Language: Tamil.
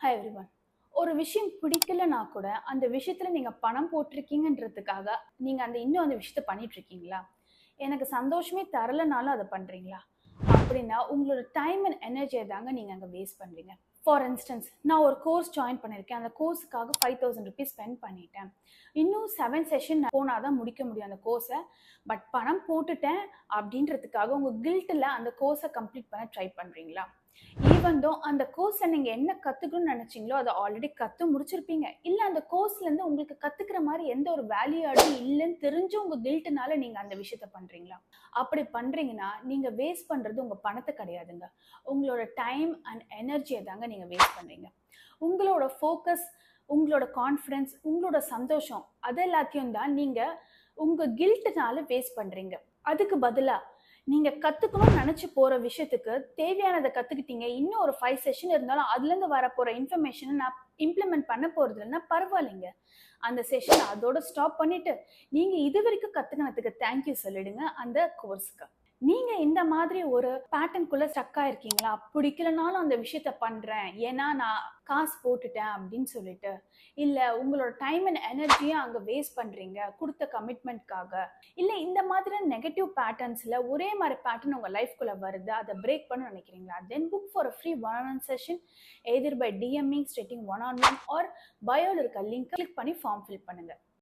Hi everyone. ஒரு விஷயம் பிடிக்கலனா கூட, அந்த விஷயத்துல நீங்க பணம் போட்டிருக்கீங்கன்றதுக்காக, நீங்க இன்னும் அந்த விஷயத்த பண்ணிட்டு இருக்கீங்களா? எனக்கு சந்தோஷமே தரலனாலும் அத பண்றீங்களா? அப்படின்னா, உங்களோட டைம் அண்ட் எனர்ஜிய தாங்க நீங்க அங்க வேஸ்ட் பண்றீங்க. ஃபார் இன்ஸ்டன்ஸ், நான் ஒரு கோர்ஸ் ஜாயின் பண்ணியிருக்கேன். அந்த கோர்ஸுக்காக ₹5000 ஸ்பெண்ட் பண்ணிட்டேன். இன்னும் 7 செஷன் போனா தான் முடிக்க முடியும் அந்த கோர்ஸ. பட் பணம் போட்டுட்டேன் அப்படின்றதுக்காக உங்க கில்ட்ல அந்த கோர்ஸ கம்ப்ளீட் பண்ண ட்ரை பண்றீங்களா? ஈவன் தோ அந்த கோர்ஸ்ல நீங்க என்ன கத்துக்கணும்னு நினைச்சீங்களோ, அத ஆல்ரெடி கத்து முடிச்சிருப்பீங்க. இல்ல அந்த கோர்ஸ்ல இருந்து உங்களுக்கு கத்துக்கிற மாரி எந்த ஒரு வேல்யூ ஆடும் இல்லன்னு தெரிஞ்சும் உங்க கில்ட்னால நீங்க அந்த விஷயத்த பண்றீங்களா? அப்படி பண்றீங்கன்னா, நீங்க வேஸ்ட் பண்றது உங்க பணத்த கிடையாதுங்க. உங்களோட டைம் அண்ட் எனர்ஜிய தாங்க நீங்க வேஸ்ட் பண்றீங்க. உங்களோட ஃபோக்கஸ், உங்களோட கான்ஃபிடன்ஸ், உங்களோட சந்தோஷம் அது எல்லாத்தையும் தான் நீங்க உங்க கில்ட்னால வேஸ்ட் பண்றீங்க. அதுக்கு பதிலா நீங்க கத்துக்கணும்னு நெனச்சு போற விஷயத்துக்கு தேவையானத கத்துக்கிட்டீங்க. இன்னும் ஒரு 5 செஷன் இருந்தாலும் அதுலருந்து வரப்போற இன்ஃபர்மேஷன நான் இம்ப்ளிமெண்ட் பண்ண போறதில்லன்னா பரவாயில்லைங்க. அந்த செஷன அதோட ஸ்டாப் பண்ணிட்டு, நீங்க இதுவரைக்கும் கத்துக்கினதுக்கு தேங்க் யூ சொல்லிடுங்க அந்த கோர்ஸ்க்கு. நீங்க இந்த மாதிரி ஒரு பேட்டர்ன்குள்ள ஸ்டக் ஆயிருக்கீங்களா? பிடிக்கலனாலும் அந்த விஷயத்த பண்றேன். ஏன்னா நான் காசு போட்டுட்டேன் அப்படின்னு சொல்லிட்டு. இல்ல உங்களோட டைம் அண்ட் எனர்ஜிய அங்க வேஸ்ட் பண்றீங்க. குடுத்த கமிட்மெண்ட்காக. இல்ல இந்த மாதிரியான நெகட்டிவ் பேட்டர்ன்ஸ்ல ஒரே மாரி பேட்டர்ன் உங்க லைஃப்குள்ள வருது. அத பிரேக் பண்ணணும்னு நினைக்கிறீங்களா? Then book for a free one-on-one session either by DMing stating one-on-one or பயோல இருக்க லிங்க் கிளிக் பண்ணி ஃபார்ம் ஃபில் பண்ணுங்க.